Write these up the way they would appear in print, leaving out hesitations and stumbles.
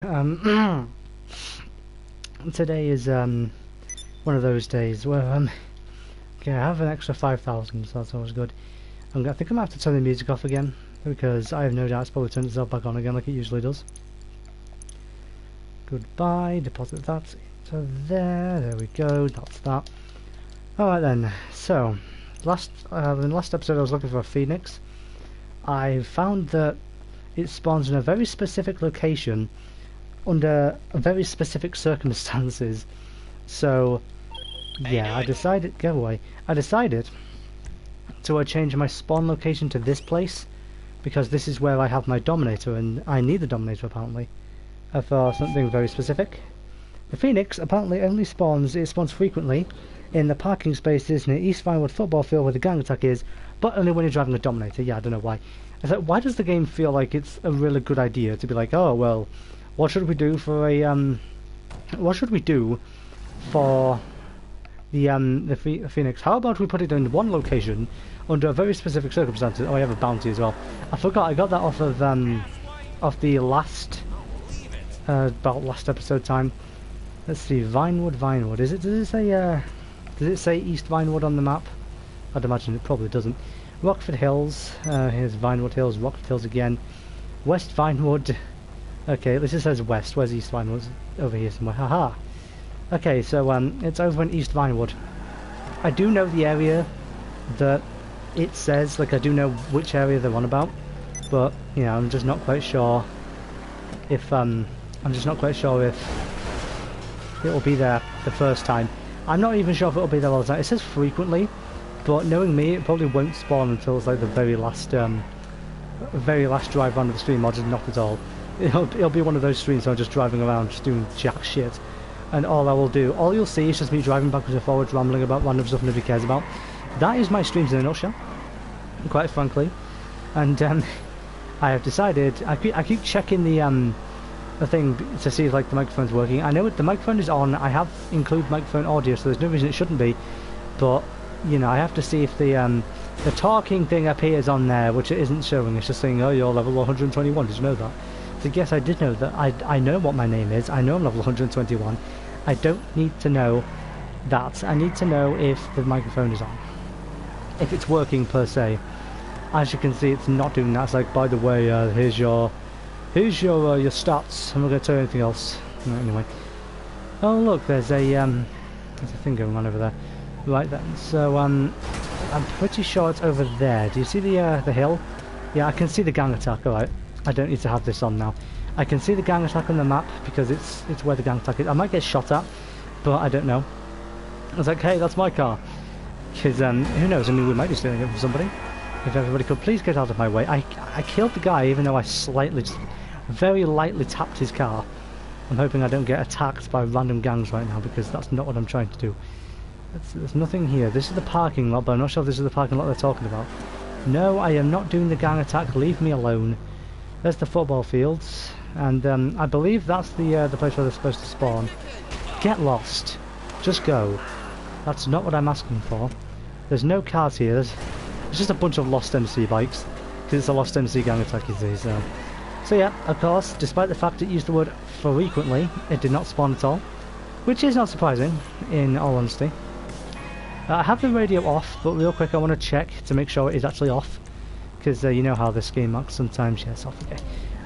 Um, Today is one of those days where okay, I have an extra 5,000, so that's always good. I think I'm gonna have to turn the music off again because I have no doubt it's probably turned itself back on again like it usually does. Goodbye. Deposit that into there. There we go. That's that. All right then. So, in the last episode, I was looking for a phoenix. I found that it spawns in a very specific location under very specific circumstances. So yeah, I decided I decided to change my spawn location to this place because this is where I have my Dominator, and I need the Dominator apparently for something very specific. The Phoenix apparently only spawns frequently in the parking spaces near East Vinewood football field where the gang attack is, but only when you're driving a Dominator. Yeah, I don't know why. I thought, why does the game feel like it's a really good idea to be like, oh well, what should we do for a what should we do for the Phoenix? How about we put it in one location under very specific circumstances? Oh, I have a bounty as well. I forgot I got that off the last about last episode time. Let's see, Vinewood. Does it say East Vinewood on the map? I'd imagine it probably doesn't. Rockford Hills. Here's Vinewood Hills. Rockford Hills again. West Vinewood. Okay, this just says west. Where's East Vinewood? Over here somewhere. Haha. Okay, so it's over in East Vinewood. I do know the area that it says, like I do know which area they're on about, but you know, I'm just not quite sure if it will be there the first time. I'm not even sure if it will be there all the time. It says frequently, but knowing me, it probably won't spawn until it's like the very last drive round of the stream, or just not at all. It'll be one of those streams where I'm just driving around, just doing jack shit, and all you'll see is just me driving backwards and forwards, rambling about random stuff nobody cares about. That is my streams in a nutshell, quite frankly. And I have decided, I keep checking the thing to see if like the microphone's working. I know the microphone is on. I have included microphone audio, so there's no reason it shouldn't be. But you know, I have to see if the talking thing appears on there, which it isn't showing. It's just saying, oh, you're level 121. Did you know that? So yes, I did know that. I know what my name is. I know I'm level 121. I don't need to know that. I need to know if the microphone is on, if it's working per se. As you can see, it's not doing that. It's like, by the way, here's your stats. I'm not going to tell you anything else. No, anyway. Oh look, there's a thing going on over there. Right then. So I'm pretty sure it's over there. Do you see the hill? Yeah, I can see the gang attack. All right. I don't need to have this on now. I can see the gang attack on the map because it's where the gang attack is. I might get shot at, but I don't know. I was like, hey, that's my car. Because who knows? I mean, we might be stealing it from somebody. If everybody could please get out of my way. I killed the guy even though I very lightly tapped his car. I'm hoping I don't get attacked by random gangs right now because that's not what I'm trying to do. There's nothing here. This is the parking lot, but I'm not sure if this is the parking lot they're talking about. No, I am not doing the gang attack. Leave me alone. There's the football fields, and I believe that's the place where they're supposed to spawn. Get lost. Just go. That's not what I'm asking for. There's no cars here. There's just a bunch of lost MC bikes, because it's a lost MC gang attack, you see. So yeah, of course, despite the fact it used the word frequently, it did not spawn at all, which is not surprising, in all honesty. I have the radio off, but real quick I want to check to make sure it is actually off. Because you know how this game acts sometimes. Yes, off. Okay.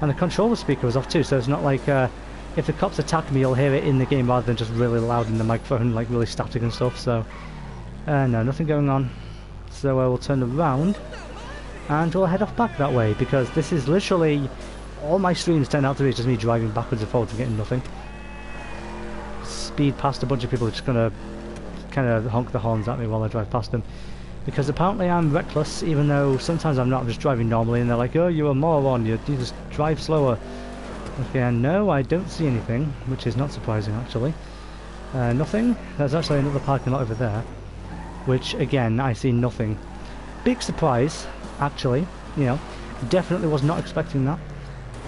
And the controller speaker was off too, so it's not like if the cops attack me, you'll hear it in the game rather than just really loud in the microphone, like really static and stuff. So no, nothing going on. So we'll turn around and we'll head off back that way, because this is literally all my streams turn out to be just me driving backwards and forwards and getting nothing. Speed past a bunch of people just gonna kind of honk the horns at me while I drive past them. Because apparently I'm reckless, even though sometimes I'm not. I'm just driving normally, and they're like, oh, you're a moron, you just drive slower. Okay, and no, I don't see anything, which is not surprising, actually. Nothing. There's actually another parking lot over there, which, again, I see nothing. Big surprise, actually, you know. Definitely was not expecting that.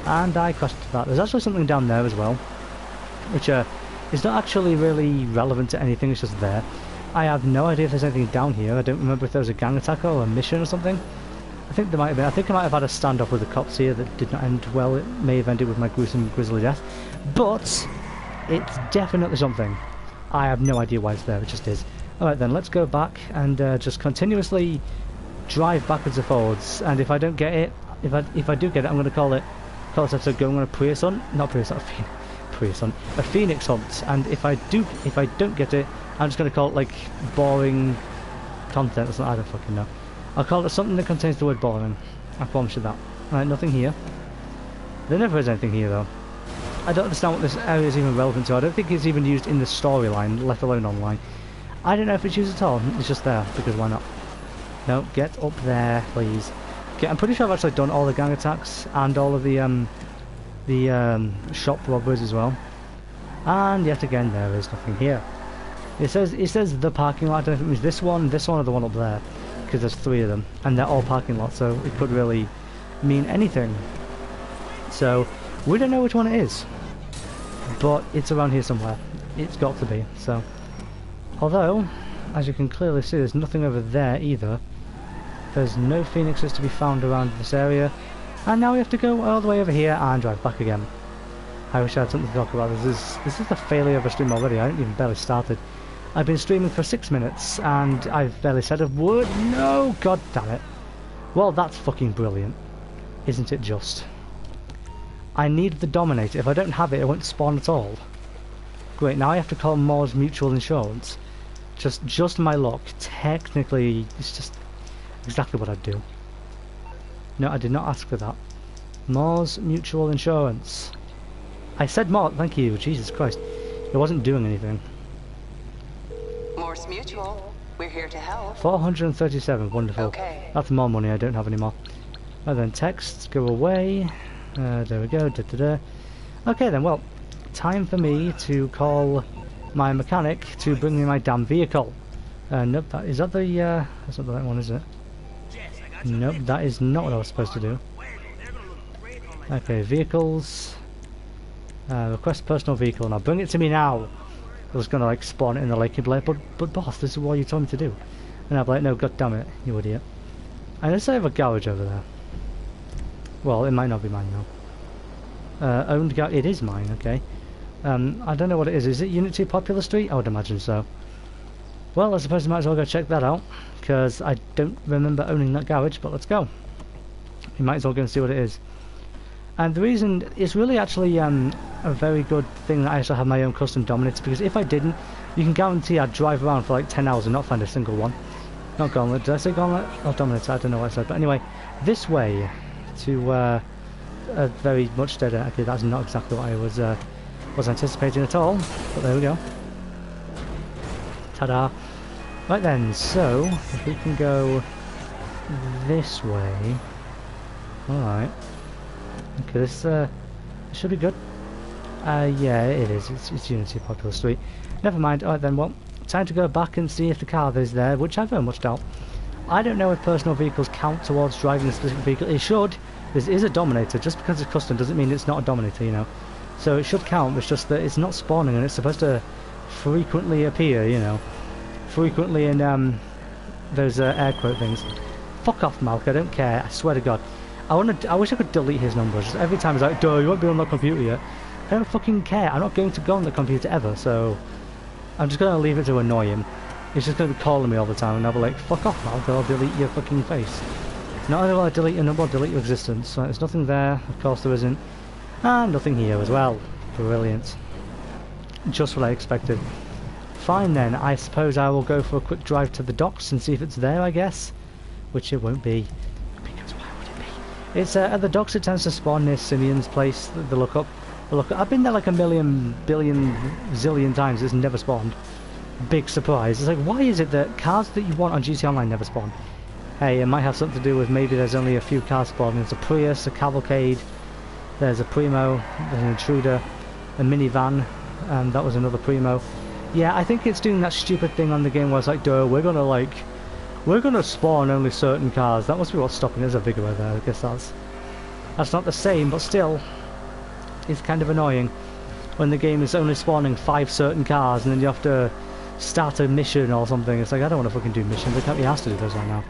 And I crashed into that. There's actually something down there as well, which is not actually really relevant to anything, it's just there. I have no idea if there's anything down here. I don't remember if there was a gang attack or a mission or something. I think there might have been. I think I might have had a standoff with the cops here that did not end well. It may have ended with my gruesome, grisly death. But it's definitely something. I have no idea why it's there, it just is. Alright then, let's go back and just continuously drive backwards and forwards, and if I don't get it, if I do get it, I'm going to call this episode going on a Prius hunt, not Prius, not a Prius hunt, a Phoenix hunt, and if I don't get it, I'm just going to call it like boring content or something, I don't fucking know. I'll call it something that contains the word boring, I promise you that. Alright, nothing here. There never is anything here though. I don't understand what this area is even relevant to. I don't think it's even used in the storyline, let alone online. I don't know if it's used at all, it's just there, because why not? No, get up there, please. Okay, I'm pretty sure I've actually done all the gang attacks and all of the shop robberies as well. And yet again, there is nothing here. It says the parking lot. I don't know if it means this one, or the one up there, because there's 3 of them, and they're all parking lots, so it could really mean anything. So we don't know which one it is, but it's around here somewhere. It's got to be. So, although, as you can clearly see, there's nothing over there either. There's no phoenixes to be found around this area, and now we have to go all the way over here and drive back again. I wish I had something to talk about. This is the failure of a stream already. I haven't even barely started. I've been streaming for 6 minutes and I've barely said a word. No, god damn it. Well, that's fucking brilliant, isn't it just? I need the Dominator. If I don't have it, it won't spawn at all. Great, now I have to call Mors Mutual Insurance. Just my luck. Technically, it's just exactly what I'd do. No, I did not ask for that. Mors Mutual Insurance. I said more, thank you, Jesus Christ. It wasn't doing anything. Mors Mutual, we're here to help. 437, wonderful. Okay. That's more money, I don't have any more. And then texts go away. There we go, Okay then, well, time for me to call my mechanic to bring me my damn vehicle. Nope, is that the, that's not the right one, is it? Nope, that is not what I was supposed to do. Okay, vehicles. Request personal vehicle. Now bring it to me now. I was gonna like spawn it in the lake and be like, but boss, this is what you told me to do. And I'd be like, no, god damn it, you idiot. And let's say I have a garage over there. Well, it might not be mine though. Owned garage, it is mine, okay. I don't know what it is. Is it Unit 2 Popular Street? I would imagine so. Well, I suppose I might as well go check that out, because I don't remember owning that garage, but let's go. We might as well go and see what it is. And the reason, it's really actually a very good thing that I also have my own custom Dominator, because if I didn't, you can guarantee I'd drive around for like 10 hours and not find a single one. Not Gauntlet, did I say Gauntlet? Oh, Dominator, I don't know what I said, but anyway, this way to a very much dead end. Okay, that's not exactly what I was anticipating at all, but there we go. Ta-da! Right then, so, if we can go this way, alright. Okay, this should be good. Yeah, it is. It's Unity Popular Street. Never mind. Alright then, well, time to go back and see if the car is there, which I very much doubt. I don't know if personal vehicles count towards driving a specific vehicle. It should. This is a Dominator. Just because it's custom doesn't mean it's not a Dominator, you know. So it should count, it's just that it's not spawning and it's supposed to frequently appear, you know. Frequently in those air quote things. Fuck off, Malk, I don't care, I swear to God. I wish I could delete his numbers. Just every time he's like, duh, you won't be on that computer yet. I don't fucking care. I'm not going to go on the computer ever, so I'm just going to leave it to annoy him. He's just going to be calling me all the time, and I'll be like, fuck off, Malk, I'll delete your fucking face. Not only will I delete your number, I'll delete your existence. So there's nothing there, of course there isn't. And nothing here as well. Brilliant. Just what I expected. Fine then, I suppose I will go for a quick drive to the docks and see if it's there, I guess. Which it won't be. Because why would it be? It's at the docks it tends to spawn near Simeon's place, the lookup. I've been there like a million, billion, zillion times, it's never spawned. Big surprise. It's like, why is it that cars that you want on GT Online never spawn? Hey, it might have something to do with maybe there's only a few cars spawning. There's a Prius, a Cavalcade, there's a Primo, there's an Intruder, a minivan, and that was another Primo. Yeah, I think it's doing that stupid thing on the game where it's like, duh, we're gonna spawn only certain cars. That must be what's stopping. There's a Vigoro there. I guess that's not the same, but still, it's kind of annoying when the game is only spawning 5 certain cars and then you have to start a mission or something. It's like, I don't want to fucking do missions. I can't be asked to do those right now.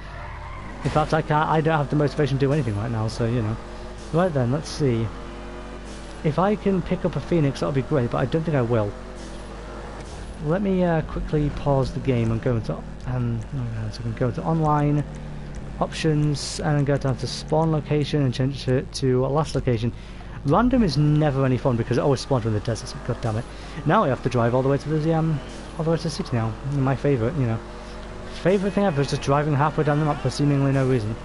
In fact, I don't have the motivation to do anything right now, so, you know. Right then, let's see. If I can pick up a Phoenix, that'll be great, but I don't think I will. Let me quickly pause the game and go into so I can go to online options and then go down to spawn location and change it to last location. Random is never any fun because it always spawns in the desert. So god damn it! Now I have to drive all the way to the city now. My favourite, you know, favourite thing ever is just driving halfway down the map for seemingly no reason.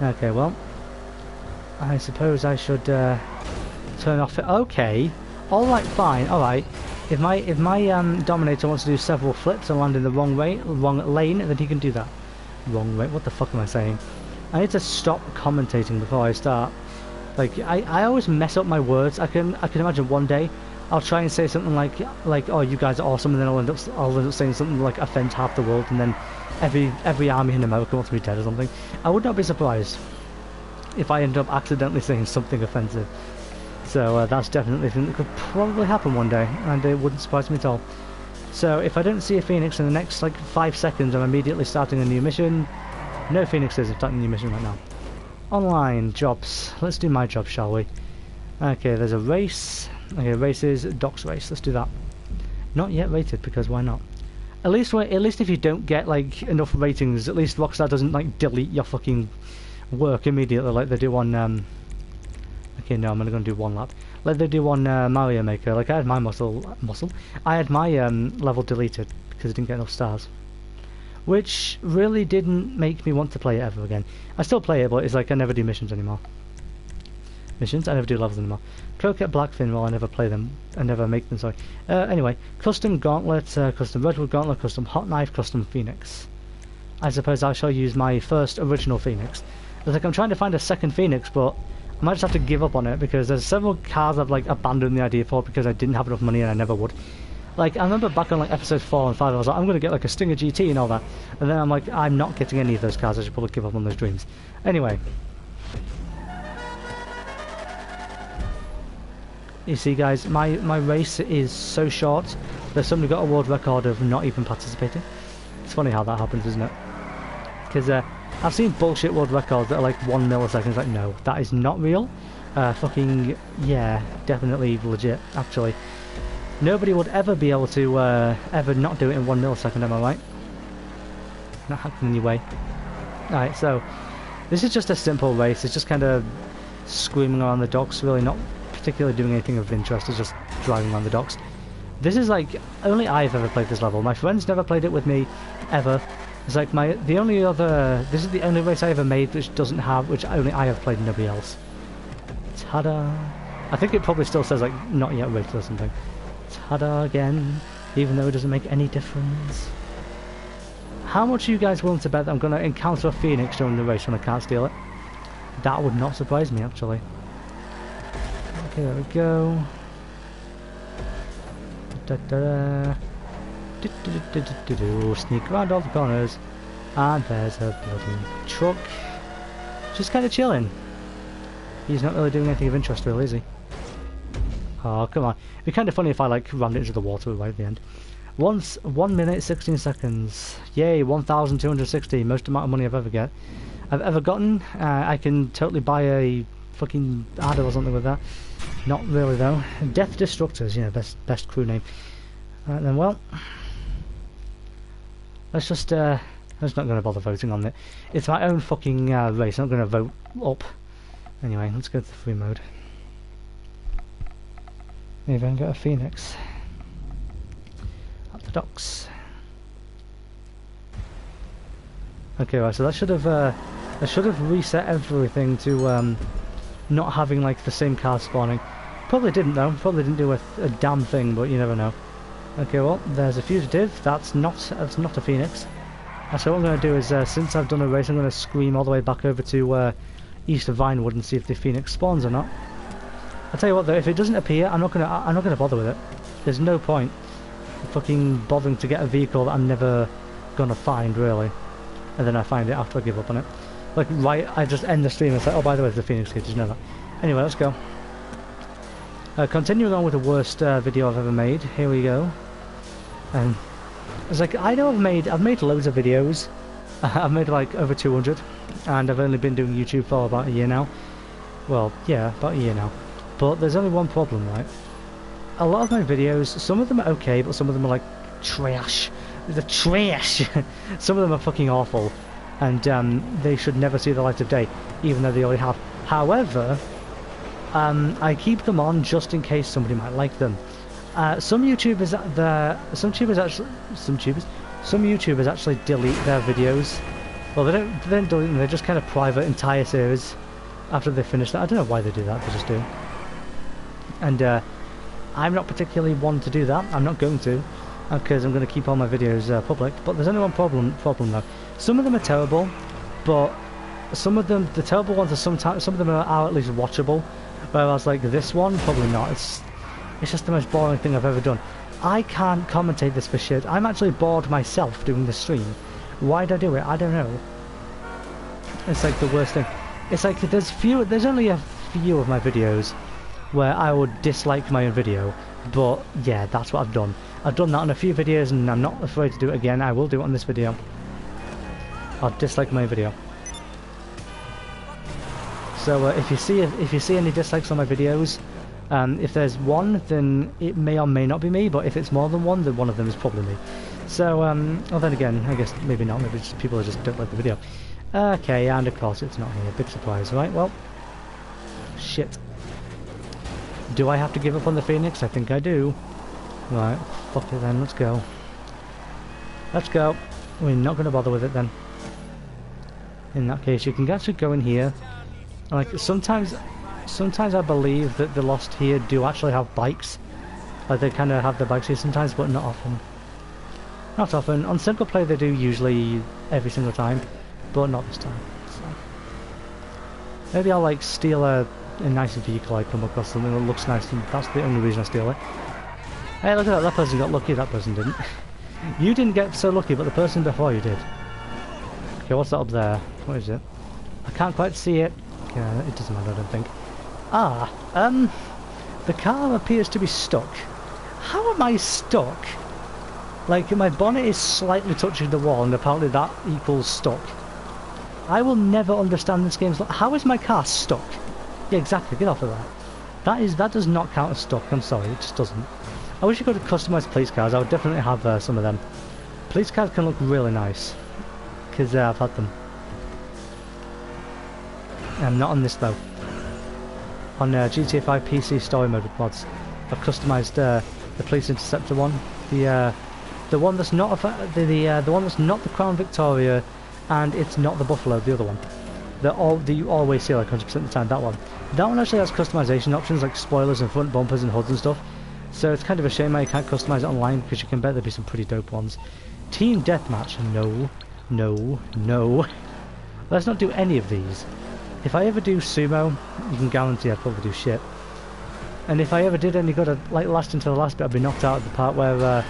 Okay, well, I suppose I should turn off it. Okay, all right, fine, all right. If my Dominator wants to do several flips and land in the wrong lane, then he can do that. Wrong way. What the fuck am I saying? I need to stop commentating before I start. Like I always mess up my words. I can imagine one day I'll try and say something like oh, you guys are awesome, and then I'll end up saying something like offends half the world, and then every army in America wants me dead or something. I would not be surprised if I end up accidentally saying something offensive. So that's definitely a thing that could probably happen one day, and it wouldn't surprise me at all. So if I don't see a Phoenix in the next like 5 seconds, I'm immediately starting a new mission. No Phoenixes, I'm starting a new mission right now. Online jobs. Let's do my job, shall we? Okay, there's a race. Okay, races, docks race. Let's do that. Not yet rated because why not? At least if you don't get like enough ratings, at least Rockstar doesn't like delete your fucking work immediately like they do on okay, no, I'm only going to do one lap. Like they do on Mario Maker. Like I had my I had my level deleted because I didn't get enough stars, which really didn't make me want to play it ever again. I still play it, but it's like I never do missions anymore. I never do levels anymore. Croquet Blackfin, well, I never play them. I never make them, sorry. Anyway, custom gauntlet, custom redwood gauntlet, custom hot knife, custom phoenix. I suppose I shall use my first original phoenix. It's like I'm trying to find a second phoenix, but I might just have to give up on it because there's several cars I've like abandoned the idea for because I didn't have enough money and I never would. Like I remember back on like episode 4 and 5, I was like, I'm gonna get like a Stinger GT and all that, and then I'm like, I'm not getting any of those cars. I should probably give up on those dreams. Anyway, you see, guys, my race is so short that somebody got a world record of not even participating. It's funny how that happens, isn't it? Because I've seen bullshit world records that are like 1 millisecond. Like, no, that is not real. Fucking, yeah, definitely legit, actually. Nobody would ever be able to ever not do it in 1 millisecond, am I right? Not happening anyway. Alright, so this is just a simple race. It's just kind of screaming around the docks, really not particularly doing anything of interest. It's just driving around the docks. This is like, only I've ever played this level. My friends never played it with me, ever. It's like this is the only race I ever made which only I have played and nobody else. Ta-da! I think it probably still says like, not yet rated or something. Ta-da again, even though it doesn't make any difference. How much are you guys willing to bet that I'm going to encounter a Phoenix during the race when I can't steal it? That would not surprise me, actually. Okay, there we go. Da-da-da. Sneak around all the corners, and there's a bloody truck. Just kind of chilling. He's not really doing anything of interest, really, is he? Oh, come on. It'd be kind of funny if I like rammed it into the water right at the end. 1 minute 16 seconds. Yay, 1,260. Most amount of money I've ever gotten. I can totally buy a fucking Ardo or something with that. Not really though. Death Destructors, you know, best crew name. Alright then, well, let's just I'm just not going to bother voting on it. It's my own fucking race. I'm not going to vote up. Anyway, let's go to the free mode. Maybe I can get a Phoenix. At the docks. Okay, right, so that should have I should have reset everything to not having like the same car spawning. Probably didn't though. Probably didn't do a damn thing, but you never know. Okay, well, there's a fugitive. That's not a Phoenix. So what I'm going to do is, since I've done a race, I'm going to scream all the way back over to east of Vinewood and see if the Phoenix spawns or not. I'll tell you what though, if it doesn't appear, I'm not gonna bother with it. There's no point fucking bothering to get a vehicle that I'm never gonna find, really. And then I find it after I give up on it. Like, right, I just end the stream and say, oh, by the way, there's the Phoenix here, did you know that? Anyway, let's go. Continuing on with the worst video I've ever made. Here we go. And it's like, I know I've made loads of videos. I've made like over 200, and I've only been doing YouTube for about a year now. Well, yeah, about a year now. But there's only one problem, right? A lot of my videos, some of them are okay, but some of them are like trash. They're trash! Some of them are fucking awful. And they should never see the light of day, even though they already have. However, I keep them on just in case somebody might like them. Some YouTubers actually delete their videos. Well, they don't delete them. They just kind of private entire series after they finish that. I don't know why they do that. They just do. And I'm not particularly one to do that. I'm not going to, because I'm going to keep all my videos public. But there's only one problem though. Some of them are terrible, but some of them, the terrible ones are sometimes, some of them are at least watchable. Whereas like this one, probably not. It's just the most boring thing I've ever done. I can't commentate this for shit. I'm actually bored myself doing the stream. Why'd I do it? I don't know. It's like the worst thing. It's like there's only a few of my videos where I would dislike my own video, but yeah, that's what I've done. I've done that on a few videos and I'm not afraid to do it again. I will do it on this video. I'll dislike my video. So if you see any dislikes on my videos, if there's one, then it may or may not be me, but if it's more than one, then one of them is probably me. So, well then again, I guess maybe not, maybe just people just don't like the video. Okay, and of course it's not here, big surprise, right? Well, shit. Do I have to give up on the Phoenix? I think I do. Right, fuck it then, let's go. Let's go. We're not going to bother with it then. In that case, you can actually go in here. Like, sometimes I believe that the Lost here do actually have bikes. Like, they kind of have the bikes here sometimes, but not often. Not often. On single player they do usually every single time, but not this time. So. Maybe I'll like steal a nice vehicle I come across, something that looks nice, and that's the only reason I steal it. Hey, look at that, that person got lucky, that person didn't. You didn't get so lucky, but the person before you did. Okay, what's that up there? What is it? I can't quite see it. Okay, it doesn't matter, I don't think. The car appears to be stuck. How am I stuck? Like, my bonnet is slightly touching the wall, and apparently that equals stuck. I will never understand this game's... How is my car stuck? Yeah, exactly, get off of that. That does not count as stuck, I'm sorry, it just doesn't. I wish you could customise police cars, I would definitely have some of them. Police cars can look really nice, because I've had them. Not on this though. On GTA 5 PC story mode with mods, I've customised the police interceptor one, the one that's not the one that's not the Crown Victoria, and it's not the Buffalo, the other one. That you always see like 100% of the time. That one actually has customization options like spoilers and front bumpers and hoods and stuff. So it's kind of a shame I can't customize it online, because you can bet there'll be some pretty dope ones. Team deathmatch, no. Let's not do any of these. If I ever do sumo, you can guarantee I'd probably do shit. And if I ever did any good, like last until the last bit, I'd be knocked out at the part where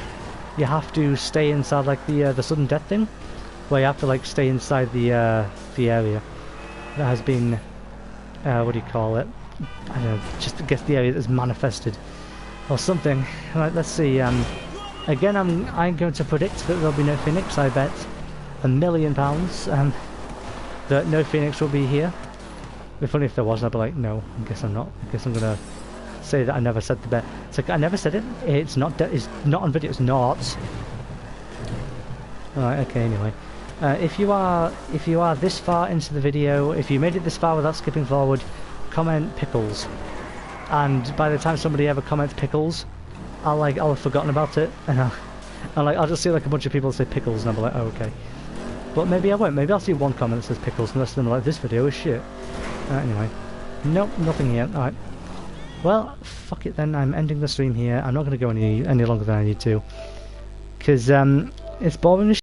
you have to stay inside like the sudden death thing, where you have to like stay inside the area that has been what do you call it? I don't know, just to guess the area that's manifested or something. Right, let's see. Again, I'm going to predict that there'll be no Phoenix. I bet £1 million that no Phoenix will be here. It'd be funny if there was, I'd be like, no, I guess I'm not. I guess I'm gonna say that I never said the bet. It's like, I never said it. It's not on video. It's not. Alright, okay, anyway. If you are this far into the video, if you made it this far without skipping forward, comment pickles. And by the time somebody ever comments pickles, I'll have forgotten about it, and I'll just see like a bunch of people say pickles, and I'll be like, oh, okay. But maybe I won't. Maybe I'll see one comment that says pickles, and the rest of them are like, this video is shit. Anyway. Nope, nothing here. Alright. Well, fuck it then. I'm ending the stream here. I'm not going to go any longer than I need to. Because, it's boring as